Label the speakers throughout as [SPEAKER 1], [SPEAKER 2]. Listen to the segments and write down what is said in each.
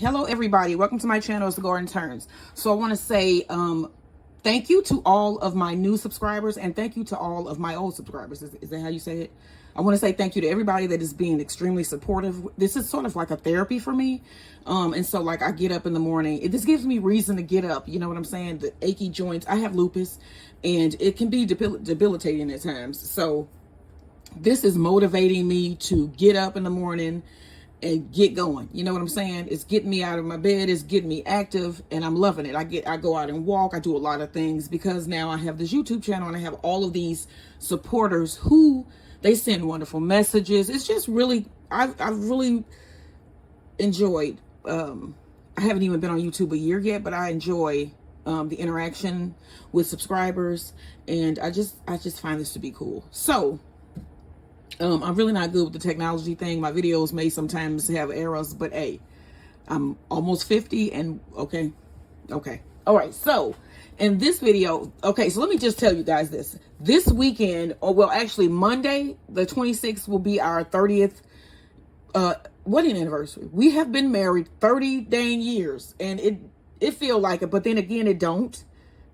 [SPEAKER 1] Hello everybody, welcome to my channel. It's the Garden Turns. So I want to say thank you to all of my new subscribers and thank you to all of my old subscribers. Is that how you say it? I want to say thank you to everybody that is being extremely supportive. This is sort of like a therapy for me. And so like I get up in the morning, this gives me reason to get up. You know what I'm saying? The achy joints. I have lupus and it can be debilitating at times. So this is motivating me to get up in the morning and get going. You know what I'm saying? It's getting me out of my bed. It's getting me active and I'm loving it. I go out and walk. I do a lot of things because now I have this YouTube channel and I have all of these supporters who they send wonderful messages. It's just really, I've really enjoyed, I haven't even been on YouTube a year yet, but I enjoy the interaction with subscribers and I just find this to be cool. So I'm really not good with the technology thing. My videos may sometimes have errors, but hey, I'm almost 50 and okay. All right. So in this video, okay, so let me just tell you guys this weekend, or well, actually Monday, the 26th will be our 30th wedding anniversary. We have been married 30 dang years and it feel like it, but then again, it don't,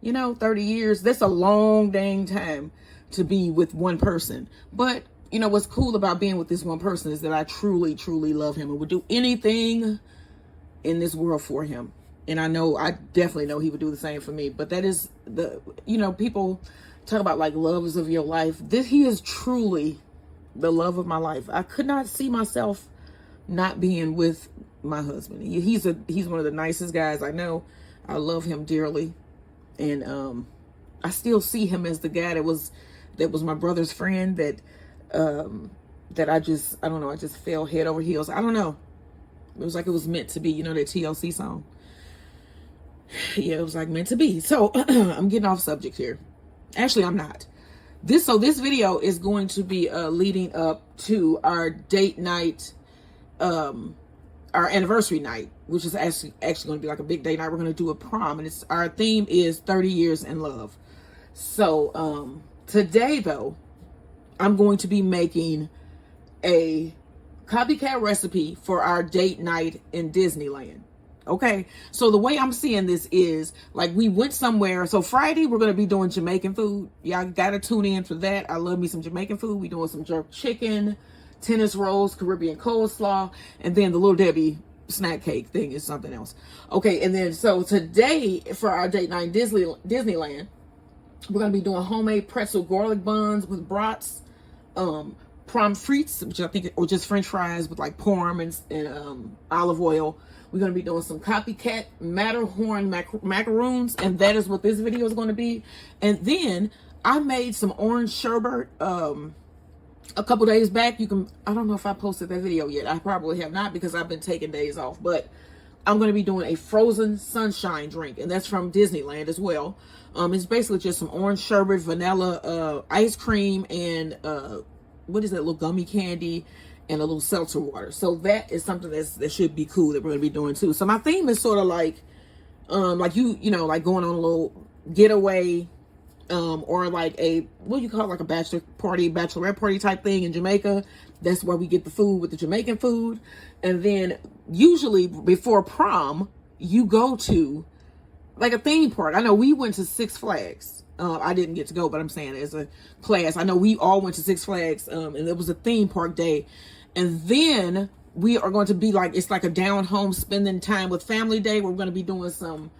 [SPEAKER 1] you know, 30 years, that's a long dang time to be with one person. But you know, what's cool about being with this one person is that I truly, truly love him and would do anything in this world for him. And I definitely know he would do the same for me. But that is you know, people talk about like loves of your life. He is truly the love of my life. I could not see myself not being with my husband. He's one of the nicest guys I know. I love him dearly. And I still see him as the guy that was my brother's friend that I don't know, I just fell head over heels. I don't know. It was like it was meant to be, you know, that TLC song. Yeah, it was like meant to be. So I'm getting off subject here. Actually, I'm not. This video is going to be leading up to our date night, our anniversary night, which is actually going to be like a big date night. We're going to do a prom, and our theme is 30 years in love. So today though, I'm going to be making a copycat recipe for our date night in Disneyland. Okay, so the way I'm seeing this is like we went somewhere. So Friday, we're going to be doing Jamaican food. Y'all got to tune in for that. I love me some Jamaican food. We doing some jerk chicken, tennis rolls, Caribbean coleslaw, and then the Little Debbie snack cake thing is something else. Okay, and then so today for our date night in Disneyland, we're going to be doing homemade pretzel garlic buns with brats. Prom frites, which I think or just French fries with like parm and olive oil. We're going to be doing some Copycat Matterhorn macaroons, and that is what this video is going to be. And then I made some orange sherbet a couple days back. I don't know if I posted that video yet. I probably have not because I've been taking days off, but I'm going to be doing a frozen sunshine drink, and that's from Disneyland as well. It's basically just some orange sherbet, vanilla, ice cream, and what is that, little gummy candy, and a little seltzer water. So that is something that should be cool that we're going to be doing too. So my theme is sort of like you know, like going on a little getaway, or like what do you call it, like a bachelorette party type thing in Jamaica. That's where we get the food with the Jamaican food. And then usually before prom, you go to like a theme park. I know we went to Six Flags. I didn't get to go, but I'm saying as a class, I know we all went to Six Flags, and it was a theme park day. And then we are going to be like, it's like a down home spending time with family day. We're going to be doing some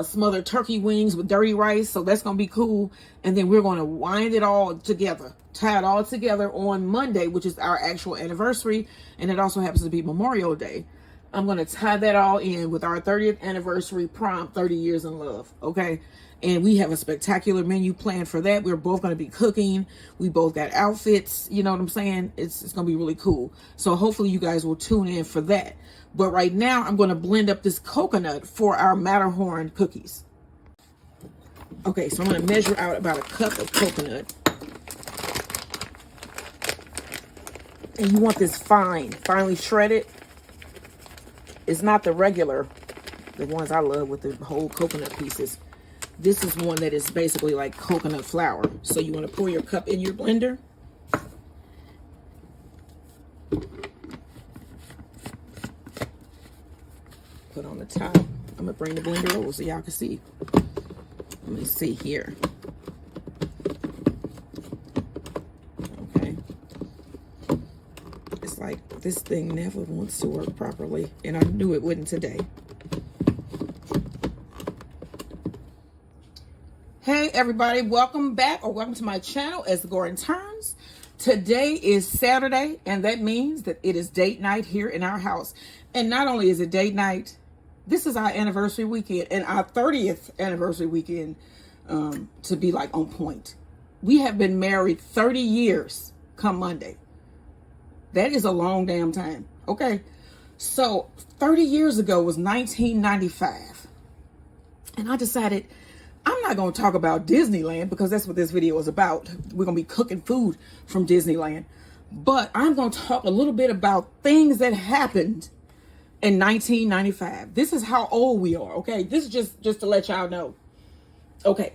[SPEAKER 1] smothered turkey wings with dirty rice. So that's going to be cool. And then we're going to wind it all together, tie it all together on Monday, which is our actual anniversary. And it also happens to be Memorial Day. I'm going to tie that all in with our 30th anniversary prom, 30 years in love. Okay. And we have a spectacular menu planned for that. We're both going to be cooking. We both got outfits. You know what I'm saying? It's going to be really cool. So hopefully you guys will tune in for that. But right now I'm going to blend up this coconut for our Matterhorn cookies. Okay, so I'm going to measure out about a cup of coconut. And you want this finely shredded. It's not the ones I love with the whole coconut pieces. This is one that is basically like coconut flour. So you want to pour your cup in your blender. the top. I'm gonna bring the blender over so y'all can see. Let me see here. Okay. It's like this thing never wants to work properly, and I knew it wouldn't today. Hey everybody, welcome back or welcome to my channel as the Garden Turns. Today is Saturday, and that means that it is date night here in our house. And not only is it date night, this is our anniversary weekend and our 30th anniversary weekend, to be like on point. We have been married 30 years come Monday. That is a long damn time. Okay. So 30 years ago was 1995. And I decided I'm not going to talk about Disneyland because that's what this video is about. We're going to be cooking food from Disneyland. But I'm going to talk a little bit about things that happened in 1995. This is how old we are, okay? This is just to let y'all know. Okay.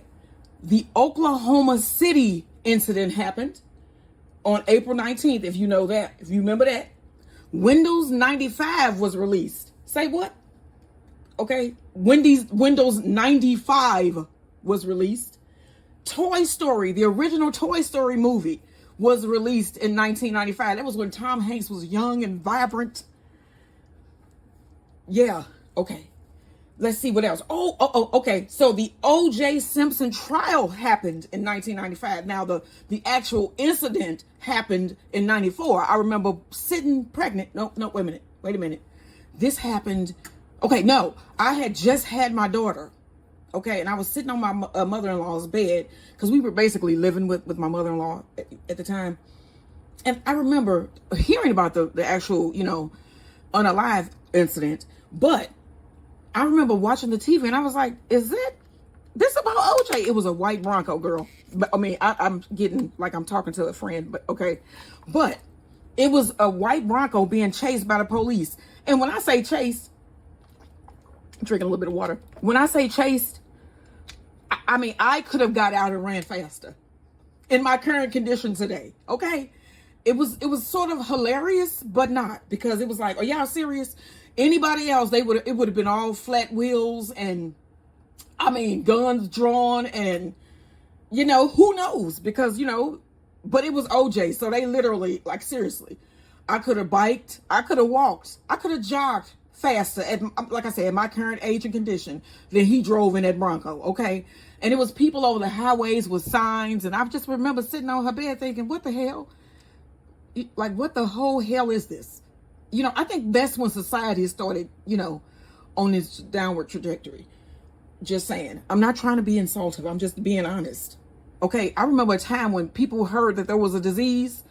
[SPEAKER 1] The Oklahoma City incident happened on April 19th, if you know that. If you remember that. Windows 95 was released. Say what? Okay. Windows 95 was released. Toy Story, the original Toy Story movie, was released in 1995. That was when Tom Hanks was young and vibrant. Yeah, okay. Let's see what else. Okay. So the O.J. Simpson trial happened in 1995. Now, the actual incident happened in 94. I remember sitting pregnant. No, wait a minute. This happened. Okay, no, I had just had my daughter. Okay, and I was sitting on my mother-in-law's bed because we were basically living with my mother-in-law at the time. And I remember hearing about the actual, unalive incident. But I remember watching the TV and I was like, is this about OJ? It was a white Bronco, girl. But I mean, I'm getting like I'm talking to a friend, but okay. But it was a white Bronco being chased by the police. And when I say chased, I'm drinking a little bit of water. When I say chased, I mean, I could have got out and ran faster in my current condition today. Okay. It was sort of hilarious, but not, because it was like, are y'all serious? Anybody else, it would have been all flat wheels and I mean, guns drawn and, who knows? Because, but it was OJ. So they literally, like, seriously, I could have biked. I could have walked. I could have jogged faster like I said, my current age and condition than he drove in that Bronco. Okay. And it was people over the highways with signs. And I just remember sitting on her bed thinking, what the hell? Like, what the whole hell is this? I think that's when society started, on this downward trajectory. Just saying. I'm not trying to be insultive. I'm just being honest. Okay. I remember a time when people heard that there was a disease.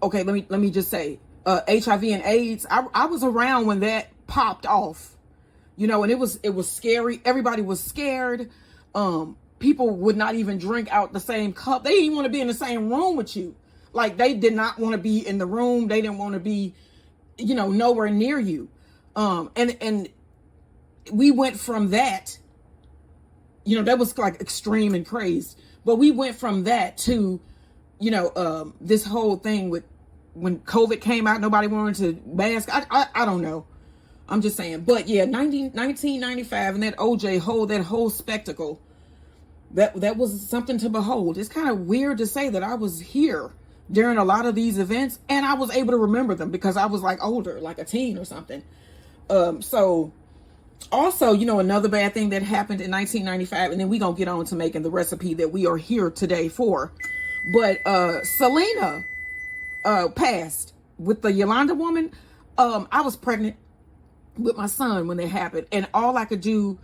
[SPEAKER 1] Okay. Let me just say, HIV and AIDS. I was around when that popped off, and it was scary. Everybody was scared. People would not even drink out the same cup. They didn't want to be in the same room with you. Like, they did not want to be in the room. They didn't want to be, nowhere near you. And we went from that, that was like extreme and crazed, but we went from that to, this whole thing with when COVID came out, nobody wanted to mask. I don't know. I'm just saying. But yeah, 1995 and that OJ that whole spectacle, that was something to behold. It's kind of weird to say that I was here during a lot of these events and I was able to remember them because I was like older, like a teen or something. So also, another bad thing that happened in 1995, and then we're going to get on to making the recipe that we are here today for. But Selena passed with the Yolanda woman. I was pregnant with my son when that happened, and all I could do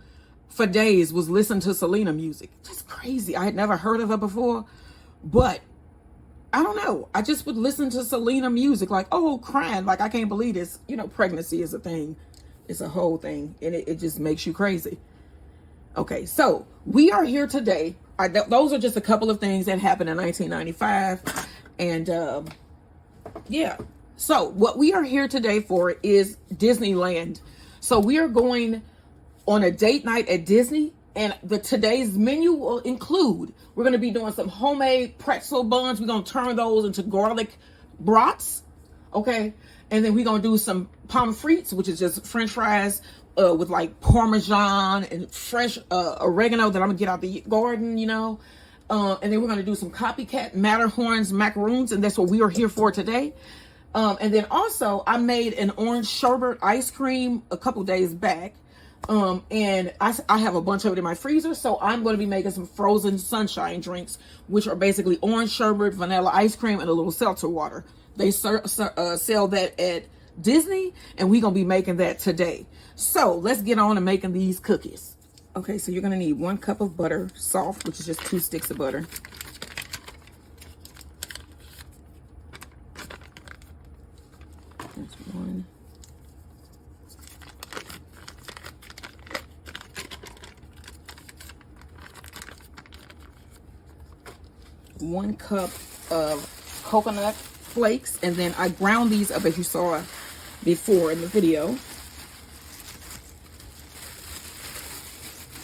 [SPEAKER 1] for days was listen to Selena music. Just crazy. I had never heard of her before, but I don't know. I just would listen to Selena music, like, oh, crying, like, I can't believe this. Pregnancy is a thing. It's a whole thing, and it just makes you crazy. Okay, so we are here today. Those are just a couple of things that happened in 1995, and yeah. So what we are here today for is Disneyland. So we are going on a date night at Disney, and today's menu will include, we're going to be doing some homemade pretzel buns. We're going to turn those into garlic brats. Okay. And then we're going to do some pommes frites, which is just French fries with like Parmesan and fresh oregano that I'm gonna get out the garden, you know. And then we're gonna do some Copycat Matterhorns macaroons, and that's what we are here for today. And then also I made an orange sherbet ice cream a couple days back. And I have a bunch of it in my freezer, so I'm going to be making some frozen sunshine drinks, which are basically orange sherbet, vanilla ice cream, and a little seltzer water. They sell that at Disney, and we're going to be making that today. So let's get on to making these cookies. Okay, so you're going to need 1 cup of butter, soft, which is just 2 sticks of butter. That's 1. 1 cup of coconut flakes, and then I ground these up as you saw before in the video.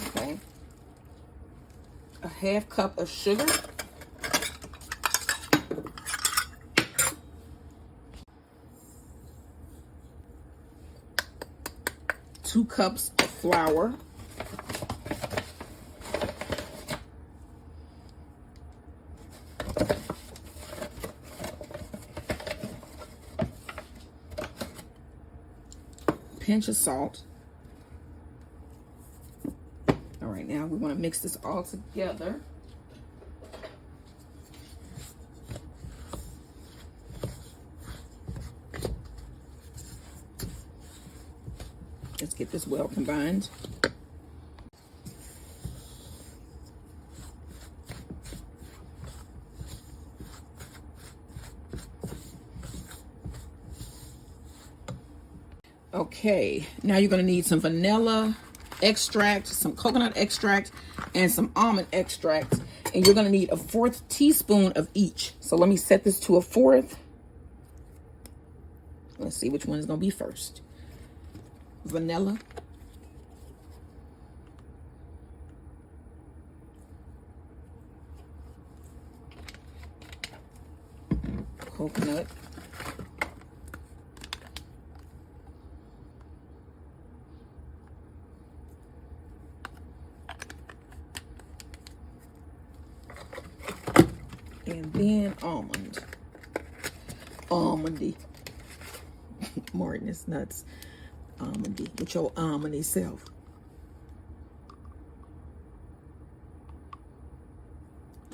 [SPEAKER 1] Okay. A 1/2 cup of sugar. Two cups of flour. Pinch of salt. All right, now we want to mix this all together. Let's get this well combined. Okay, now you're going to need some vanilla extract, some coconut extract, and some almond extract. And you're going to need a 1/4 teaspoon of each. So let me set this to a 1/4. Let's see which one is going to be first. Vanilla. Coconut. And then almond. Almondy. Martin is nuts. Almondy. With your almondy self.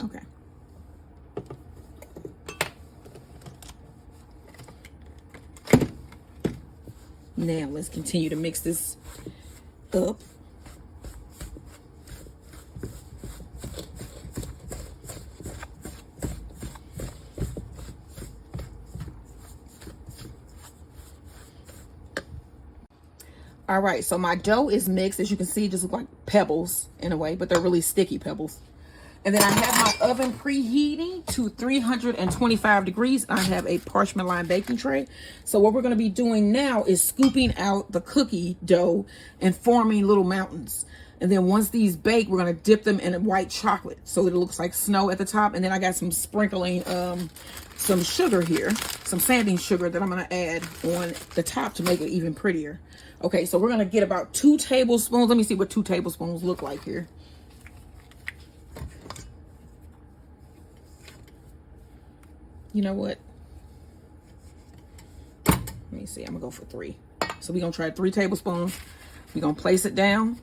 [SPEAKER 1] Okay. Now let's continue to mix this up. All right, so my dough is mixed. As you can see, just look like pebbles in a way, but they're really sticky pebbles. And then I have my oven preheating to 325 degrees. I have a parchment lined baking tray. So what we're going to be doing now is scooping out the cookie dough and forming little mountains. And then once these bake, we're going to dip them in a white chocolate so it looks like snow at the top. And then I got some sprinkling, some sugar here, some sanding sugar that I'm going to add on the top to make it even prettier. Okay, so we're going to get about 2 tablespoons. Let me see what 2 tablespoons look like here. You know what? Let me see. I'm going to go for 3. So we're going to try 3 tablespoons. We're going to place it down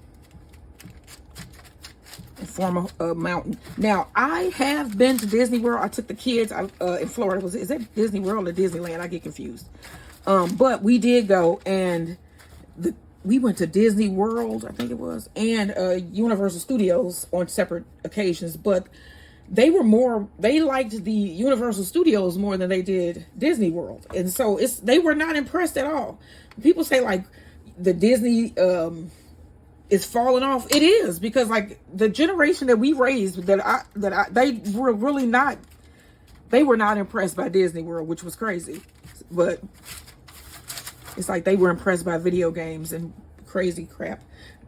[SPEAKER 1] and form a mountain. Now, I have been to Disney World. I took the kids in Florida. Is that Disney World or Disneyland? I get confused. But we did go, and we went to Disney World, I think it was, and Universal Studios on separate occasions. But they liked the Universal Studios more than they did Disney World. And so they were not impressed at all. People say like the Disney is falling off. It is, because like the generation that we raised, they were not impressed by Disney World, which was crazy. But it's like they were impressed by video games and crazy crap.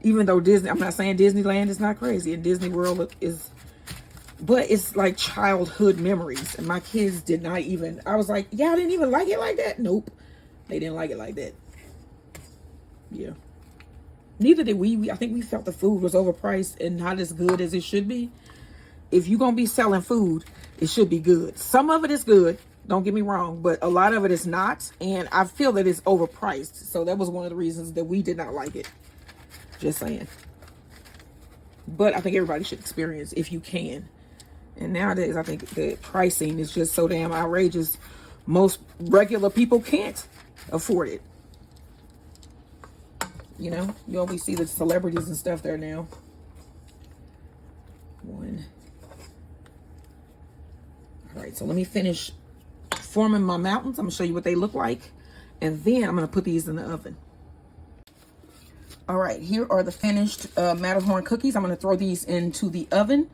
[SPEAKER 1] Even though I'm not saying Disneyland is not crazy, and Disney World is, but it's like childhood memories. And my kids did not even, I was like, y'all didn't even like it like that? Nope. They didn't like it like that. Yeah. Neither did we. I think we felt the food was overpriced and not as good as it should be. If you're gonna be selling food, it should be good. Some of it is good, don't get me wrong, but a lot of it is not, and I feel that it's overpriced. So that was one of the reasons that we did not like it. Just saying. But I think everybody should experience if you can. And nowadays, I think the pricing is just so damn outrageous. Most regular people can't afford it. You know, you always see the celebrities and stuff there now. One. All right, so let me finish forming my mountains. I'm gonna show you what they look like. And then I'm gonna put these in the oven. All right, here are the finished Matterhorn cookies. I'm gonna throw these into the oven.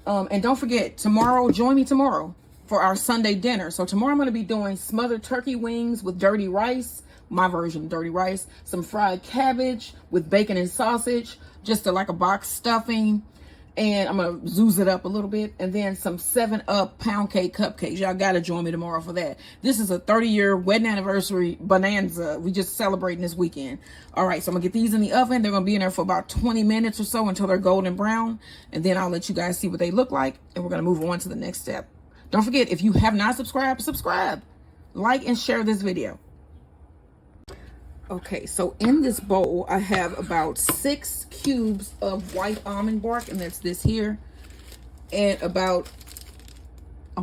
[SPEAKER 1] And don't forget, tomorrow, join me tomorrow for our Sunday dinner. So tomorrow I'm gonna be doing smothered turkey wings with dirty rice, my version of dirty rice, some fried cabbage with bacon and sausage, just like a box stuffing. And I'm going to zooz it up a little bit. And then some 7-Up pound cake cupcakes. Y'all got to join me tomorrow for that. This is a 30-year wedding anniversary bonanza. We just celebrating this weekend. All right, so I'm going to get these in the oven. They're going to be in there for about 20 minutes or so until they're golden brown. And then I'll let you guys see what they look like. And we're going to move on to the next step. Don't forget, if you have not subscribed, subscribe. Like and share this video. Okay, so in this bowl, I have about 6 cubes of white almond bark, and that's this here. And about, I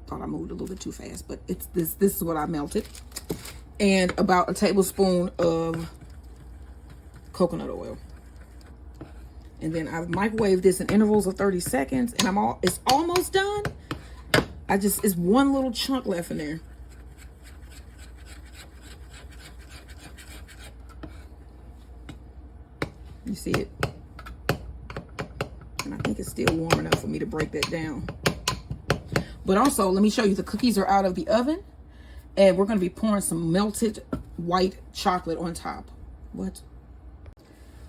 [SPEAKER 1] thought I moved a little bit too fast, but it's this is what I melted. And about a tablespoon of coconut oil. And then I've microwaved this in intervals of 30 seconds, and it's almost done. It's one little chunk left in there. You see it? And I think it's still warm enough for me to break that down. But also, let me show you, the cookies are out of the oven. And we're going to be pouring some melted white chocolate on top. What?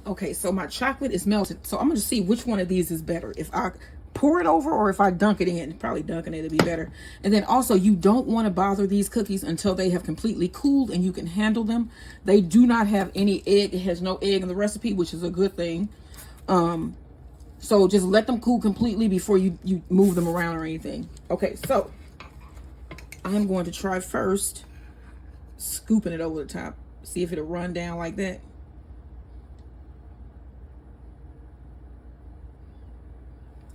[SPEAKER 1] Okay, so my chocolate is melted. So I'm going to see which one of these is better. If I pour it over or if I dunk it in. Probably dunking it would be better. And then also, you don't want to bother these cookies until they have completely cooled and you can handle them. They do not have any egg. It has no egg in the recipe, which is a good thing. So just let them cool completely before you move them around or anything. Okay, so I'm going to try first scooping it over the top. See if it'll run down like that.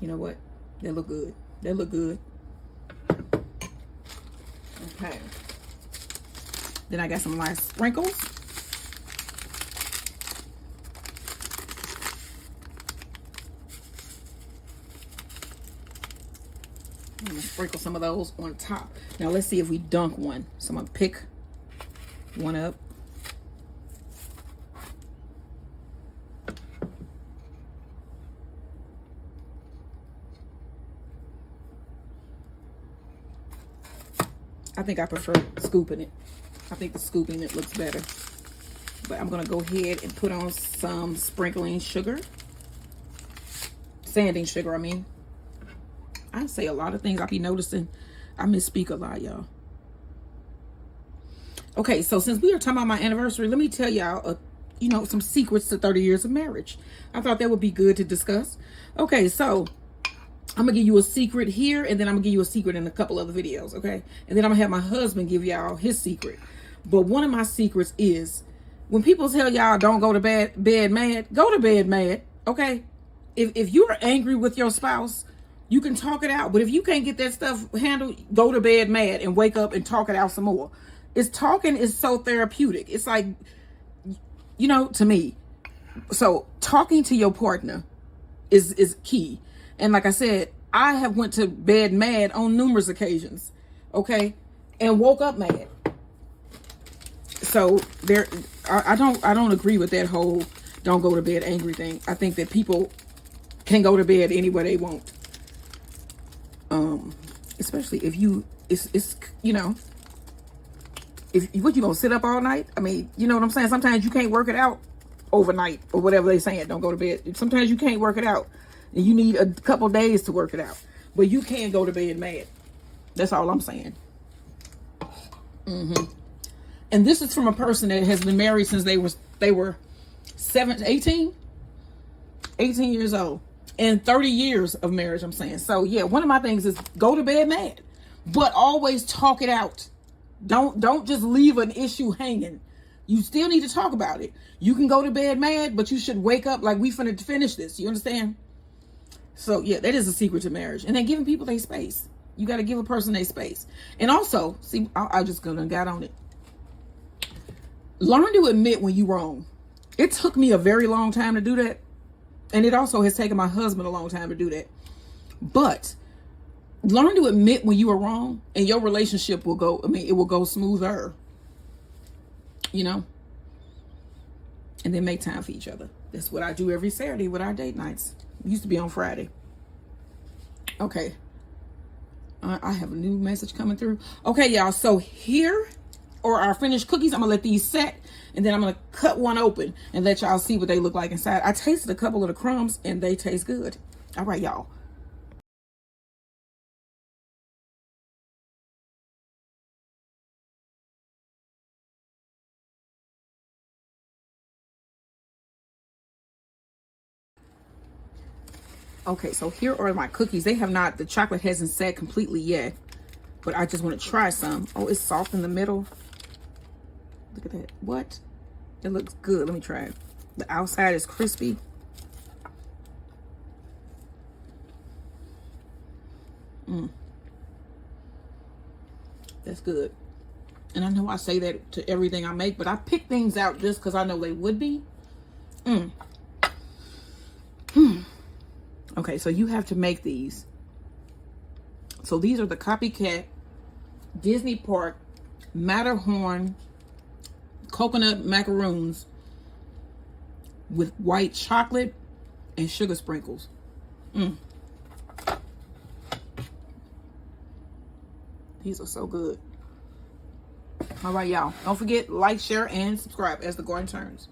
[SPEAKER 1] You know what? They look good. They look good. Okay. Then I got some nice sprinkles. I'm gonna sprinkle some of those on top. Now let's see if we dunk one. So I'm gonna pick one up. I think I prefer scooping it. I think the scooping it looks better. But I'm gonna go ahead and put on some sprinkling sugar. Sanding sugar, I mean. I say a lot of things. I be noticing I misspeak a lot, y'all. Okay, so since we are talking about my anniversary, let me tell y'all, some secrets to 30 years of marriage. I thought that would be good to discuss. Okay, so I'm gonna give you a secret here, and then I'm gonna give you a secret in a couple other videos, okay? And then I'm gonna have my husband give y'all his secret. But one of my secrets is, when people tell y'all don't go to bed mad, go to bed mad, okay? If you're angry with your spouse, you can talk it out. But if you can't get that stuff handled, go to bed mad and wake up and talk it out some more. Talking is so therapeutic. It's like, to me. So talking to your partner is key. And like I said, I have went to bed mad on numerous occasions, okay, and woke up mad. So I don't agree with that whole don't go to bed angry thing. I think that people can go to bed any way they want, especially if what, you gonna sit up all night? I mean, you know what I'm saying? Sometimes you can't work it out overnight or whatever they saying. Don't go to bed. Sometimes you can't work it out. And you need a couple days to work it out. But you can't go to bed mad. That's all I'm saying. And this is from a person that has been married since they were 18 years old and 30 years of marriage, I'm saying. So yeah, one of my things is go to bed mad, but always talk it out. Don't just leave an issue hanging. You still need to talk about it. You can go to bed mad, but you should wake up like we finna finish this. You understand? So yeah, that is a secret to marriage. And then giving people their space. You got to give a person their space. And also, see, I just gonna got on it. Learn to admit when you're wrong. It took me a very long time to do that. And it also has taken my husband a long time to do that. But learn to admit when you are wrong, and your relationship will go, it will go smoother. You know? And then make time for each other. That's what I do every Saturday with our date nights. It used to be on Friday. Okay. I have a new message coming through. Okay, y'all. So here are our finished cookies. I'm going to let these set. And then I'm going to cut one open and let y'all see what they look like inside. I tasted a couple of the crumbs and they taste good. All right, y'all. Okay, so here are my cookies. They have not, the chocolate hasn't set completely yet, but I just want to try some. Oh, it's soft in the middle. Look at that. What? It looks good. Let me try it. The outside is crispy. That's good. And I know I say that to everything I make, but I pick things out just because I know they would be. Okay, so you have to make these. So these are the Copycat Disney Park Matterhorn coconut macaroons with white chocolate and sugar sprinkles. These are so good. All right, y'all. Don't forget, like, share, and subscribe as the garden turns.